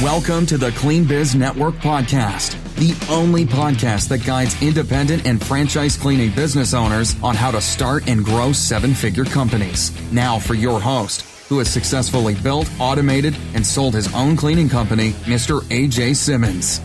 Welcome to the Clean Biz Network podcast, the only podcast that guides independent and franchise cleaning business owners on how to start and grow seven-figure companies. Now for your host, who has successfully built, automated, and sold his own cleaning company, Mr. AJ Simmons.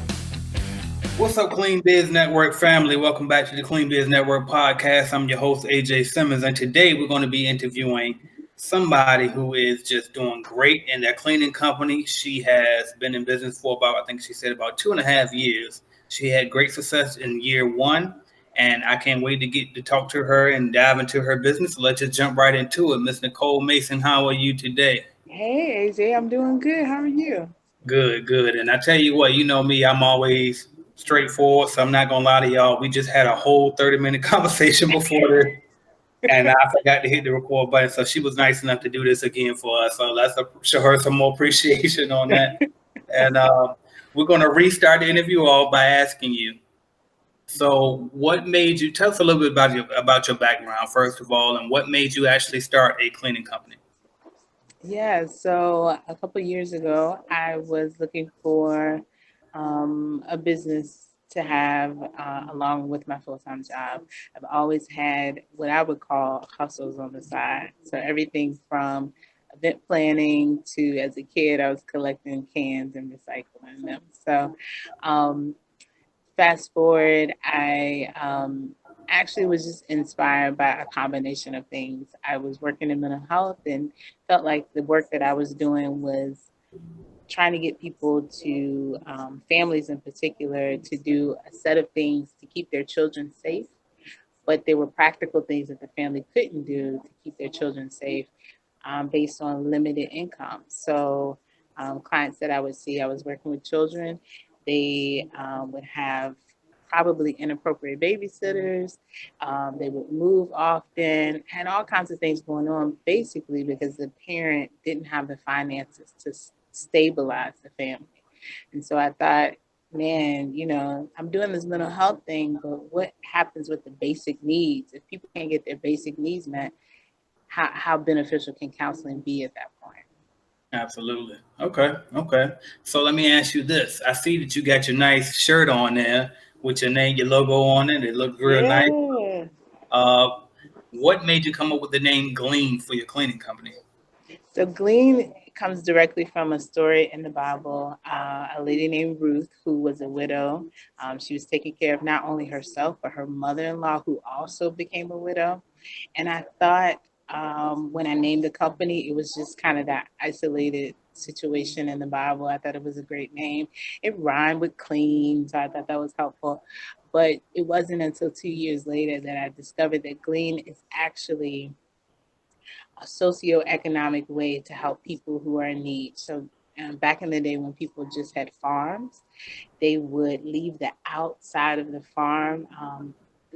What's up, Clean Biz Network family? Welcome back to the Clean Biz Network podcast. I'm your host, AJ Simmons, and today we're going to be interviewing somebody who is just doing great in their cleaning company. She has been in business for about 2.5 years. She had great success in year one, and I can't wait to get to talk to her and dive into her business. So let's just jump right into it. Miss Nicole Mason, how are you today? Hey, AJ, I'm doing good. How are you? Good. And I tell you what, you know me, I'm always straightforward, so I'm not going to lie to y'all. We just had a whole 30-minute conversation before this. And I forgot to hit the record button. So she was nice enough to do this again for us. So let's show her some more appreciation on that. And we're going to restart the interview all by asking you. So what made you, tell us a little bit about your background, first of all, and what made you actually start a cleaning company? Yeah, so a couple of years ago, I was looking for a business to have along with my full-time job. I've always had what I would call hustles on the side. So everything from event planning to, as a kid, I was collecting cans and recycling them. So fast forward, I actually was just inspired by a combination of things. I was working in mental health and felt like the work that I was doing was trying to get people to, families in particular, to do a set of things to keep their children safe. But there were practical things that the family couldn't do to keep their children safe based on limited income. So clients that I would see, I was working with children. They would have probably inappropriate babysitters. They would move often, and all kinds of things going on, basically because the parent didn't have the finances to stabilize the family. And so I thought, man, I'm doing this mental health thing, but what happens with the basic needs? If people can't get their basic needs met, how beneficial can counseling be at that point? Absolutely. Okay. So let me ask you this. I see that you got your nice shirt on there with your name, your logo on it. It looks real nice. What made you come up with the name Glean for your cleaning company? So Glean comes directly from a story in the Bible, a lady named Ruth, who was a widow. She was taking care of not only herself, but her mother-in-law, who also became a widow. And I thought when I named the company, it was just kind of that isolated situation in the Bible. I thought it was a great name. It rhymed with clean, so I thought that was helpful. But it wasn't until 2 years later that I discovered that Glean is actually a socioeconomic way to help people who are in need. So back in the day when people just had farms, they would leave the outside of the farm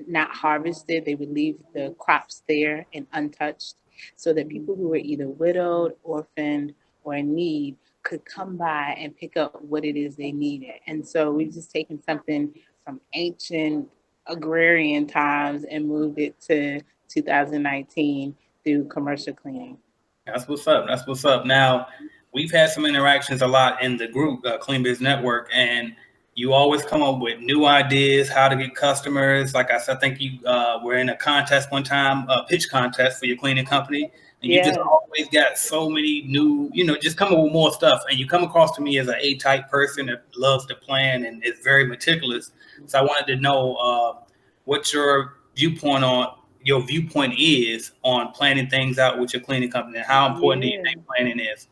not harvested. They would leave the crops there and untouched so that people who were either widowed, orphaned, or in need could come by and pick up what it is they needed. And so we've just taken something from ancient agrarian times and moved it to 2019 through commercial cleaning. That's what's up. Now, we've had some interactions a lot in the group, Clean Biz Network, and you always come up with new ideas, how to get customers. Like I said, I think you were in a contest one time, a pitch contest for your cleaning company. And you just always got so many new, just come up with more stuff. And you come across to me as an A-type person that loves to plan and is very meticulous. So I wanted to know what your viewpoint is on planning things out with your cleaning company, and how important do you think planning is?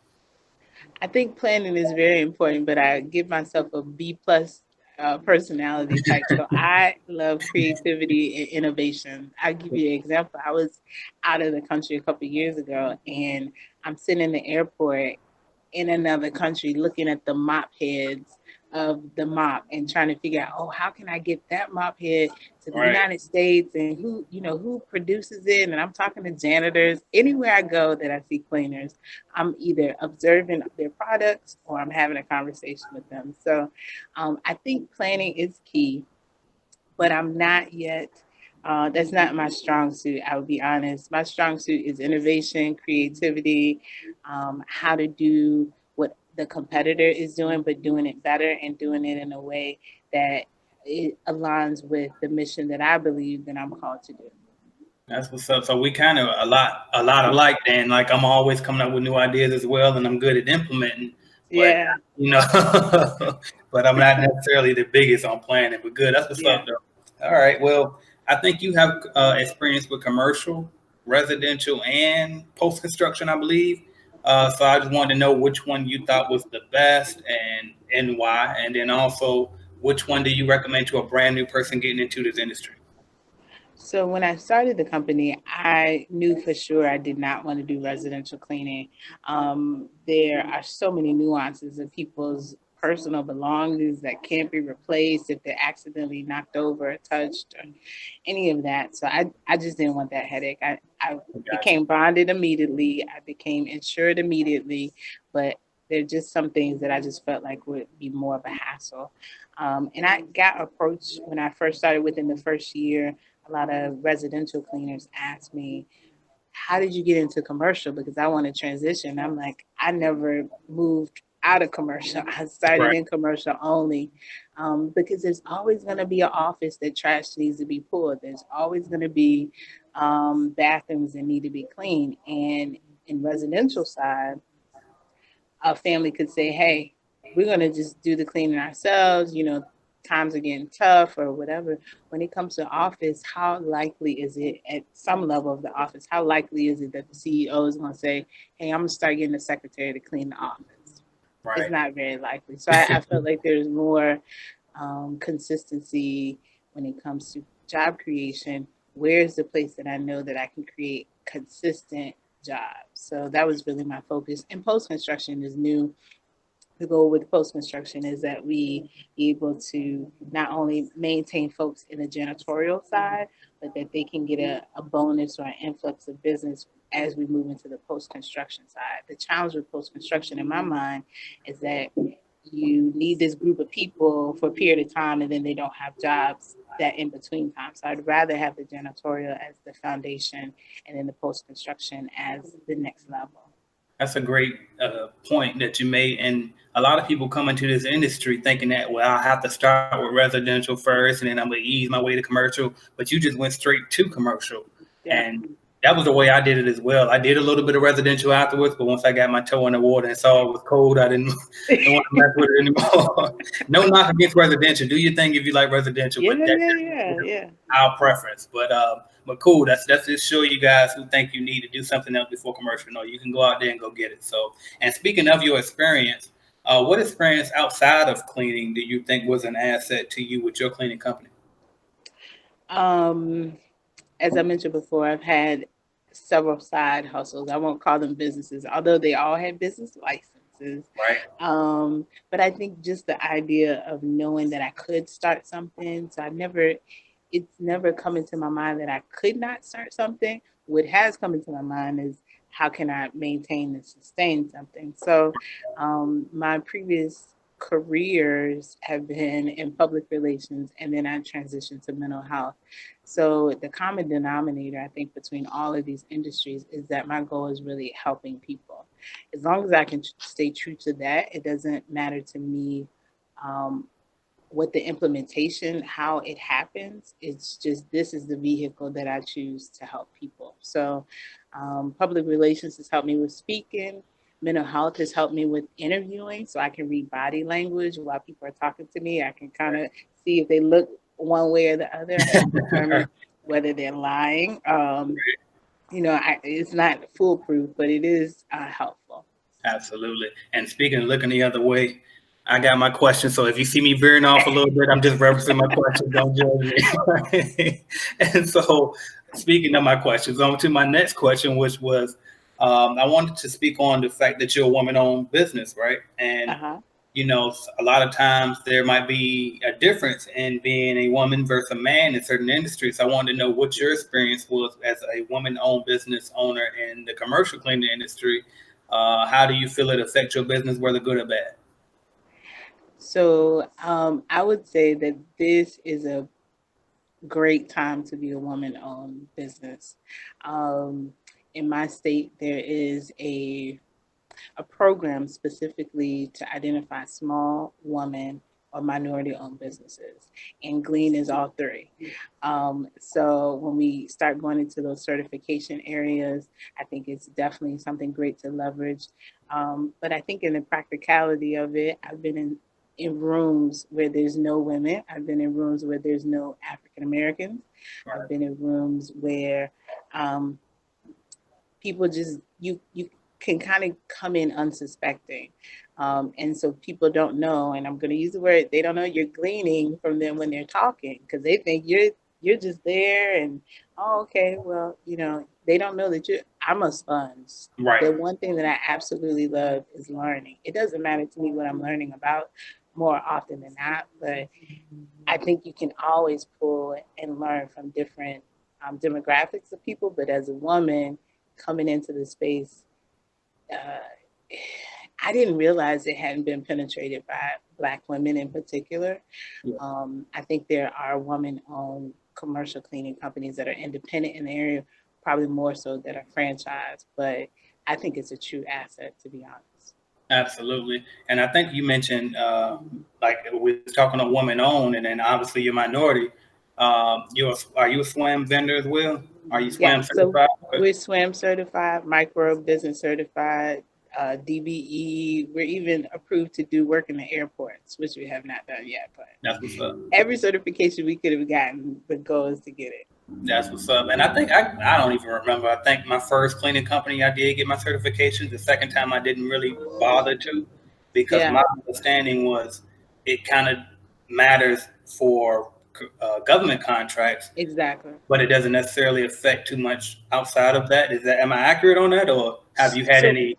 I think planning is very important, but I give myself a B+ personality type. So I love creativity and innovation. I'll give you an example. I was out of the country a couple of years ago, and I'm sitting in the airport in another country looking at the mop heads of the mop and trying to figure out, how can I get that mop head to the United States, and who produces it? And I'm talking to janitors. Anywhere I go that I see cleaners, I'm either observing their products or I'm having a conversation with them. So I think planning is key, but I'm not yet, that's not my strong suit. I would be honest. My strong suit is innovation, creativity, how to do what the competitor is doing, but doing it better and doing it in a way that it aligns with the mission that I believe that I'm called to do. That's what's up. So we kind of a lot alike then. Like I'm always coming up with new ideas as well, and I'm good at implementing. But Yeah. but I'm not necessarily the biggest on planning. But good. That's what's up, though. All right. Well, I think you have experience with commercial, residential, and post construction, I believe. So I just wanted to know which one you thought was the best and why, and then also which one do you recommend to a brand new person getting into this industry? So when I started the company, I knew for sure I did not want to do residential cleaning. There are so many nuances of people's personal belongings that can't be replaced if they're accidentally knocked over or touched or any of that. So I just didn't want that headache. I became bonded immediately. I became insured immediately, but there are just some things that I just felt like would be more of a hassle. And I got approached when I first started within the first year. A lot of residential cleaners ask me, how did you get into commercial? Because I want to transition. I'm like, I never moved out of commercial. I started in commercial only because there's always going to be an office that trash needs to be pulled. There's always going to be bathrooms that need to be cleaned. And in residential side, a family could say, hey, we're going to just do the cleaning ourselves. Times are getting tough or whatever. When it comes to office, how likely is it at some level of the office, how likely is it that the CEO is going to say, hey, I'm going to start getting the secretary to clean the office? Right. It's not very likely. So I felt like there's more consistency when it comes to job creation. Where's the place that I know that I can create consistent jobs? So that was really my focus. And post-construction is new. The goal with post-construction is that we be able to not only maintain folks in the janitorial side, but that they can get a bonus or an influx of business as we move into the post-construction side. The challenge with post-construction in my mind is that you need this group of people for a period of time and then they don't have jobs that in between time. So I'd rather have the janitorial as the foundation and then the post-construction as the next level. That's a great point that you made. And a lot of people come into this industry thinking that, well, I have to start with residential first and then I'm going to ease my way to commercial. But you just went straight to commercial. Yeah. And that was the way I did it as well. I did a little bit of residential afterwards, but once I got my toe in the water and saw it was cold, I didn't want to mess with it anymore. No knock against residential. Do your thing if you like residential. Yeah, but that's our preference. But cool. That's just show you guys who think you need to do something else before commercial. No, you can go out there and go get it. So, and speaking of your experience, what experience outside of cleaning do you think was an asset to you with your cleaning company? As I mentioned before, I've had several side hustles. I won't call them businesses, although they all had business licenses. Right. But I think just the idea of knowing that I could start something. So it's never come into my mind that I could not start something. What has come into my mind is how can I maintain and sustain something? So my previous careers have been in public relations, and then I transitioned to mental health. So the common denominator, I think, between all of these industries is that my goal is really helping people. As long as I can stay true to that, it doesn't matter to me what the implementation, how it happens. It's just, this is the vehicle that I choose to help people. So public relations has helped me with speaking. Mental health has helped me with interviewing, so I can read body language while people are talking to me. I can kind of see if they look one way or the other and determine whether they're lying. It's not foolproof, but it is helpful. Absolutely. And speaking of looking the other way, I got my question. So if you see me veering off a little bit, I'm just referencing my question. Don't judge me. And so speaking of my questions, on to my next question, which was, I wanted to speak on the fact that you're a woman-owned business, right? And, a lot of times there might be a difference in being a woman versus a man in certain industries. I wanted to know what your experience was as a woman-owned business owner in the commercial cleaning industry. How do you feel it affects your business, whether good or bad? So I would say that this is a great time to be a woman-owned business. In my state, there is a a program specifically to identify small woman or minority-owned businesses, and Glean is all three. So when we start going into those certification areas, I think it's definitely something great to leverage. But I think in the practicality of it, I've been in rooms where there's no women. I've been in rooms where there's no African Americans. I've been in rooms where people just you can kind of come in unsuspecting. And so people don't know, and I'm going to use the word, they don't know you're gleaning from them when they're talking, because they think you're just there and, oh, okay, well, they don't know that I'm a sponge. Right. The one thing that I absolutely love is learning. It doesn't matter to me what I'm learning about more often than not, but I think you can always pull and learn from different demographics of people. But as a woman coming into the space, I didn't realize it hadn't been penetrated by Black women in particular. Yeah. I think there are woman-owned commercial cleaning companies that are independent in the area, probably more so that are franchised, but I think it's a true asset, to be honest. Absolutely. And I think you mentioned, like we're talking a woman-owned, and then obviously you're minority. Are you a SWAM vendor as well? Are you SWAM certified? So we're SWAM certified, micro business certified, DBE. We're even approved to do work in the airports, which we have not done yet. But that's what's up. Every certification we could have gotten, the goal is to get it. That's what's up. And I think I don't even remember. I think my first cleaning company, I did get my certification. The second time I didn't really bother to, because my understanding was it kind of matters for government contracts. Exactly. But it doesn't necessarily affect too much outside of that. Am I accurate on that, or have you had any?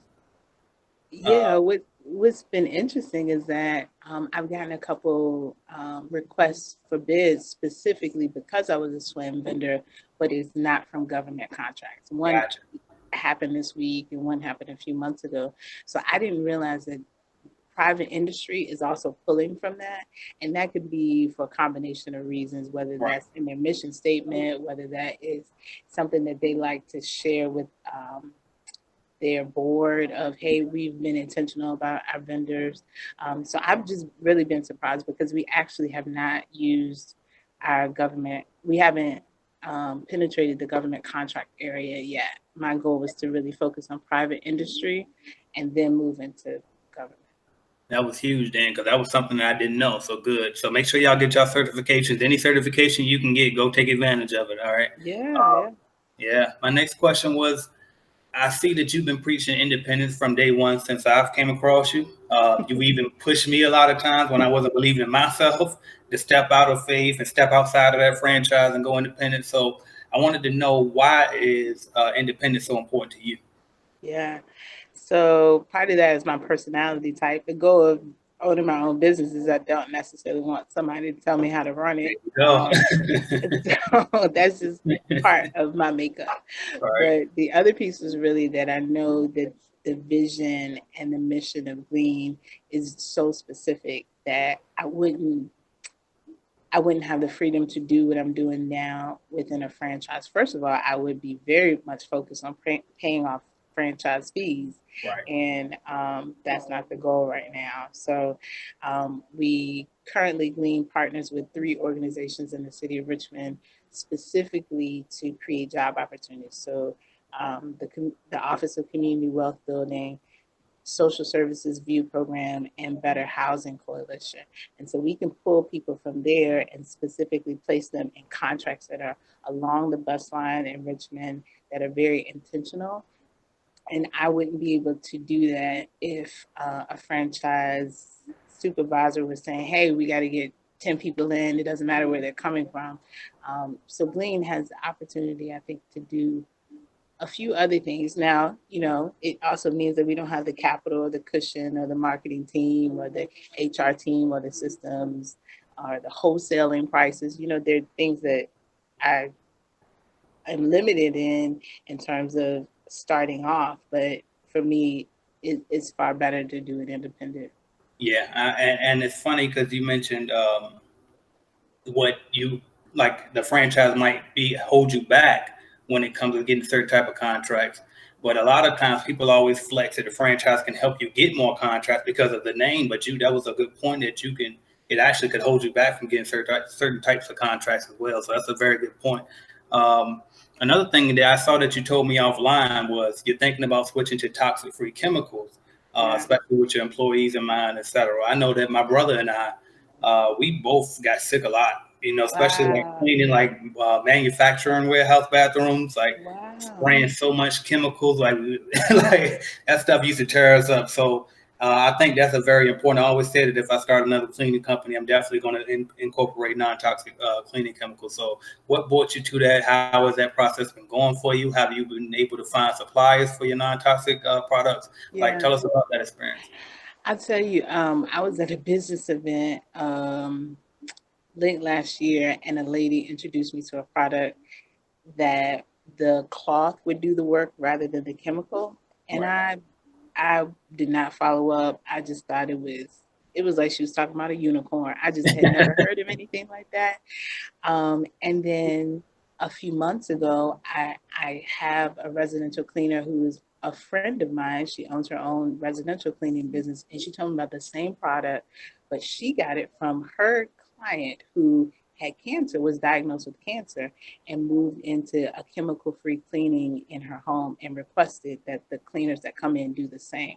Yeah, what's been interesting is that I've gotten a couple requests for bids specifically because I was a SWAM vendor, but it's not from government contracts. One happened this week and one happened a few months ago. So I didn't realize that private industry is also pulling from that. And that could be for a combination of reasons, whether that's in their mission statement, whether that is something that they like to share with their board of, hey, we've been intentional about our vendors. So I've just really been surprised because we actually have not used our government. We haven't penetrated the government contract area yet. My goal was to really focus on private industry and then move into government. That was huge, Dan, because that was something that I didn't know. So good. So make sure y'all get y'all certifications. Any certification you can get, go take advantage of it. All right. Yeah. My next question was, I see that you've been preaching independence from day one since I've came across you. You even pushed me a lot of times when I wasn't believing in myself to step out of faith and step outside of that franchise and go independent. So I wanted to know, why is independence so important to you? Yeah. So part of that is my personality type. The goal of owning my own business is I don't necessarily want somebody to tell me how to run it. So that's just part of my makeup. Right. But the other piece is really that I know that the vision and the mission of Glean is so specific that I wouldn't have the freedom to do what I'm doing now within a franchise. First of all, I would be very much focused on paying off franchise fees. Right. And that's not the goal right now. So we currently Glean partners with 3 organizations in the city of Richmond, specifically to create job opportunities. So the Office of Community Wealth Building, Social Services View Program, and Better Housing Coalition. And so we can pull people from there and specifically place them in contracts that are along the bus line in Richmond that are very intentional. And I wouldn't be able to do that if a franchise supervisor was saying, hey, we got to get 10 people in. It doesn't matter where they're coming from. So Glean has the opportunity, I think, to do a few other things. Now, it also means that we don't have the capital or the cushion or the marketing team or the HR team or the systems or the wholesaling prices. There are things that I'm limited in terms of starting off, but for me, it's far better to do it independent. Yeah, and it's funny because you mentioned what you like, the franchise might hold you back when it comes to getting certain type of contracts. But a lot of times people always flex that the franchise can help you get more contracts because of the name. But that was a good point that it actually could hold you back from getting certain types of contracts as well. So that's a very good point. Another thing that I saw that you told me offline was you're thinking about switching to toxic-free chemicals, especially with your employees in mind, et cetera. I know that my brother and I, we both got sick a lot, especially like cleaning manufacturing warehouse bathrooms, spraying so much chemicals, like that stuff used to tear us up. So I think that's a very important. I always say that if I start another cleaning company, I'm definitely going to incorporate non-toxic cleaning chemicals. So what brought you to that? How has that process been going for you? Have you been able to find suppliers for your non-toxic products? Yeah. Tell us about that experience. I'll tell you, I was at a business event late last year, and a lady introduced me to a product that the cloth would do the work rather than the chemical. And I did not follow up. I just thought it was like she was talking about a unicorn. I just had never heard of anything like that. And then a few months ago, I have a residential cleaner who is a friend of mine. She owns her own residential cleaning business, and she told me about the same product, but she got it from her client who had cancer, was diagnosed with cancer, and moved into a chemical-free cleaning in her home and requested that the cleaners that come in do the same.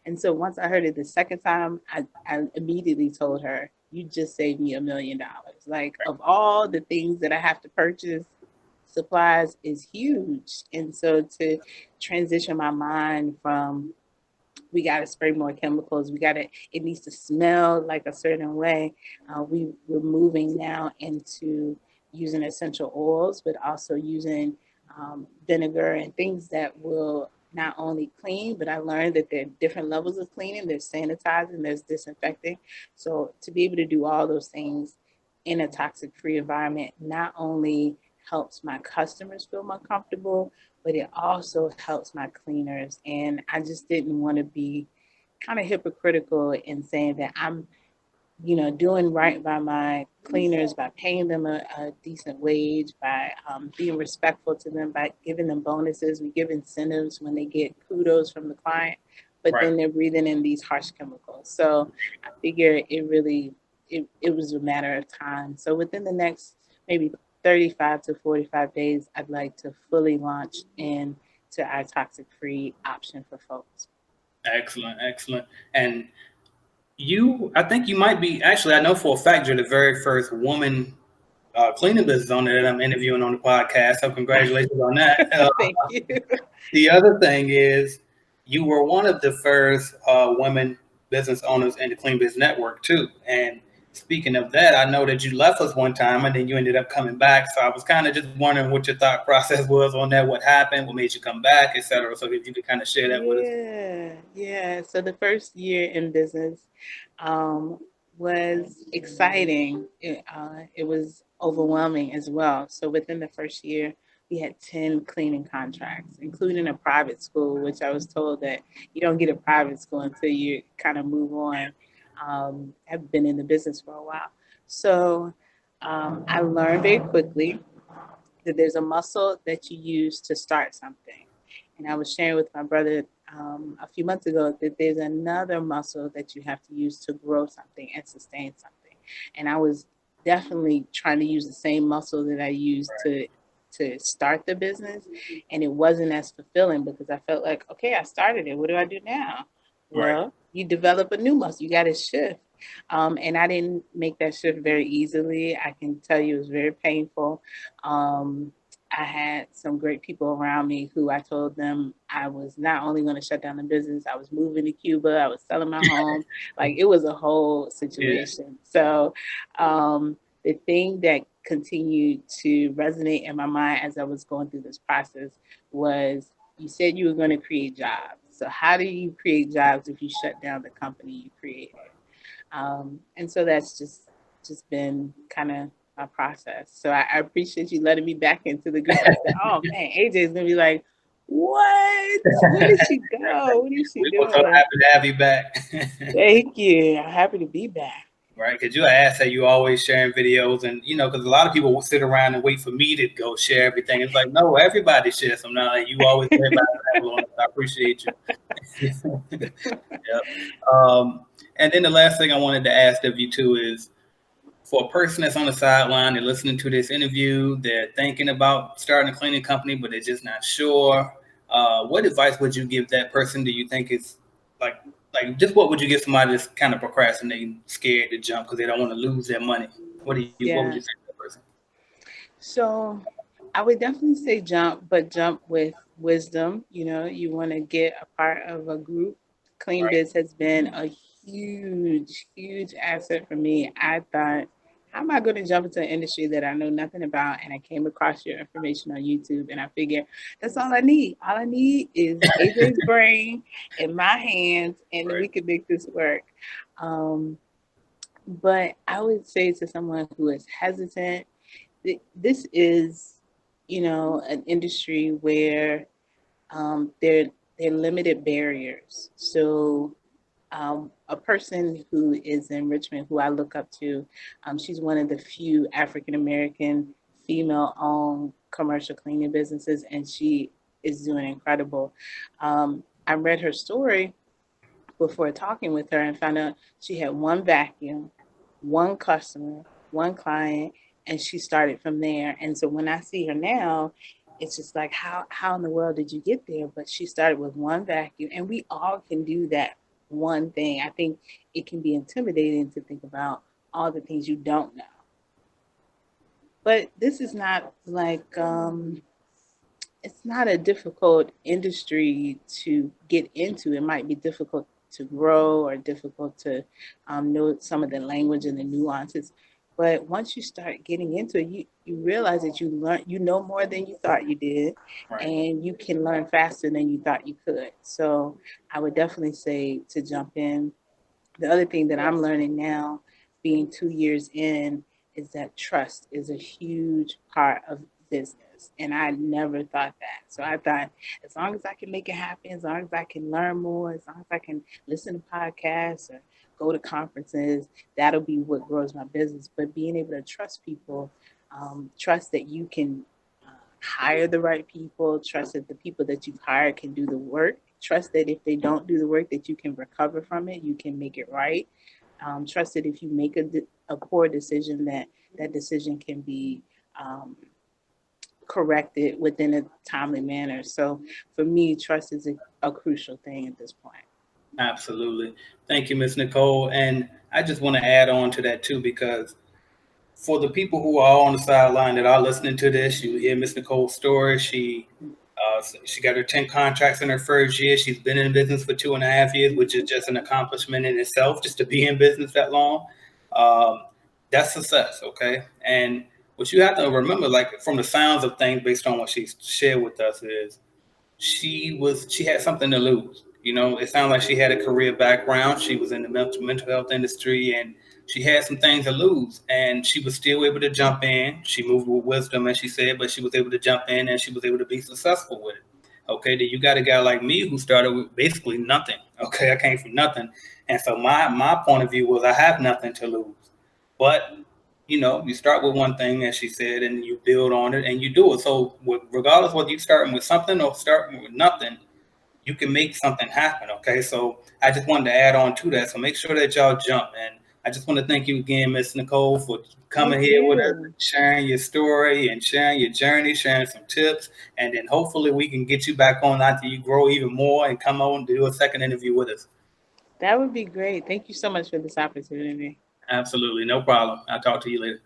And so once I heard it the second time, I immediately told her, you just saved me $1 million. Like, of all the things that I have to purchase, supplies is huge. And so to transition my mind from, we got to spray more chemicals, it needs to smell like a certain way. We're moving now into using essential oils, but also using vinegar and things that will not only clean, but I learned that there are different levels of cleaning. There's sanitizing, there's disinfecting. So to be able to do all those things in a toxic-free environment not only helps my customers feel more comfortable, but it also helps my cleaners. And I just didn't want to be kind of hypocritical in saying that I'm, doing right by my cleaners, by paying them a decent wage, by being respectful to them, by giving them bonuses. We give incentives when they get kudos from the client, but then they're breathing in these harsh chemicals. So I figure it was a matter of time. So within the next maybe 35 to 45 days, I'd like to fully launch into our toxic-free option for folks. Excellent. And I think you might be, actually, I know for a fact you're the very first woman cleaning business owner that I'm interviewing on the podcast. So congratulations on that. Thank you. The other thing is you were one of the first women business owners in the Clean Biz Network too. And speaking of that, I know that you left us one time and then you ended up coming back. So I was kind of just wondering what your thought process was on that, what happened, what made you come back, et cetera. So if you could kind of share that with us. Yeah. So the first year in business was exciting. It was overwhelming as well. So within the first year, we had 10 cleaning contracts, including a private school, which I was told that you don't get a private school until you kind of move on. I've been in the business for a while. So I learned very quickly that there's a muscle that you use to start something. And I was sharing with my brother a few months ago that there's another muscle that you have to use to grow something and sustain something. And I was definitely trying to use the same muscle that I used to start the business. And it wasn't as fulfilling because I felt like, okay, I started it. What do I do now? Well, you develop a new muscle. You got to shift. And I didn't make that shift very easily. I can tell you it was very painful. I had some great people around me who I told them I was not only going to shut down the business, I was moving to Cuba, I was selling my home. Like, it was a whole situation. So the thing that continued to resonate in my mind as I was going through this process was, you said you were going to create jobs. So how do you create jobs if you shut down the company you created? And so that's just been kind of my process. So I appreciate you letting me back into the group. I said, oh man, AJ is gonna be like, what? Where did she go? What is she doing? We're so happy to have you back. Thank you. I'm happy to be back. right? Because you asked that you always sharing videos, and because a lot of people will sit around and wait for me to go share everything. It's like, no, everybody shares some now. And you always say I appreciate you. Yep. And then the last thing I wanted to ask of you too is, for a person that's on the sideline, they're listening to this interview, they're thinking about starting a cleaning company, but they're just not sure. What advice would you give that person? Do you think is like just what would you give somebody that's kind of procrastinating, scared to jump because they don't want to lose their money? What would you say to that person? So I would definitely say jump, but jump with wisdom. You want to get a part of a group. Clean Biz has been a huge, huge asset for me. I thought, how am I going to jump into an industry that I know nothing about? And I came across your information on YouTube, and I figured that's all I need. All I need is AJ's brain in my hands, and we can make this work. But I would say to someone who is hesitant, this is, an industry where there are limited barriers. So a person who is in Richmond, who I look up to, she's one of the few African-American female-owned commercial cleaning businesses, and she is doing incredible. I read her story before talking with her and found out she had one vacuum, one customer, one client, and she started from there. And so when I see her now, it's just like, how in the world did you get there? But she started with one vacuum, and we all can do that one thing. I think it can be intimidating to think about all the things you don't know. But this is not like, it's not a difficult industry to get into. It might be difficult to grow or difficult to know some of the language and the nuances. But once you start getting into it, you realize that you know more than you thought you did, and you can learn faster than you thought you could. So I would definitely say to jump in. The other thing that I'm learning now, being 2 years in, is that trust is a huge part of business. And I never thought that. So I thought, as long as I can make it happen, as long as I can learn more, as long as I can listen to podcasts or go to conferences, that'll be what grows my business. But being able to trust people, trust that you can hire the right people, trust that the people that you've hired can do the work, trust that if they don't do the work, that you can recover from it, you can make it right. Trust that if you make a poor decision, that decision can be corrected within a timely manner. So for me, trust is a crucial thing at this point. Absolutely. Thank you, Ms. Nicole. And I just want to add on to that too, because for the people who are on the sideline that are listening to this, you hear Ms. Nicole's story. She got her 10 contracts in her first year. She's been in business for 2.5 years, which is just an accomplishment in itself, just to be in business that long. That's success, okay? And what you have to remember, like from the sounds of things, based on what she shared with us, is she had something to lose. It sounds like she had a career background. She was in the mental health industry, and she had some things to lose, and she was still able to jump in. She moved with wisdom, as she said, but she was able to jump in, and she was able to be successful with it. Okay, then you got a guy like me who started with basically nothing. Okay, I came from nothing, and so my point of view was I have nothing to lose. But you start with one thing, as she said, and you build on it, and you do it. So regardless whether you're starting with something or starting with nothing, you can make something happen, okay? So I just wanted to add on to that. So make sure that y'all jump. And I just want to thank you again, Ms. Nicole, for coming here with us, sharing your story and sharing your journey, sharing some tips. And then hopefully we can get you back on after you grow even more and come on to do a second interview with us. That would be great. Thank you so much for this opportunity. Absolutely. No problem. I'll talk to you later.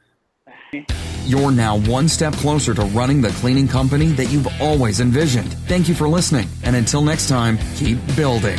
Bye. You're now one step closer to running the cleaning company that you've always envisioned. Thank you for listening. And until next time, keep building.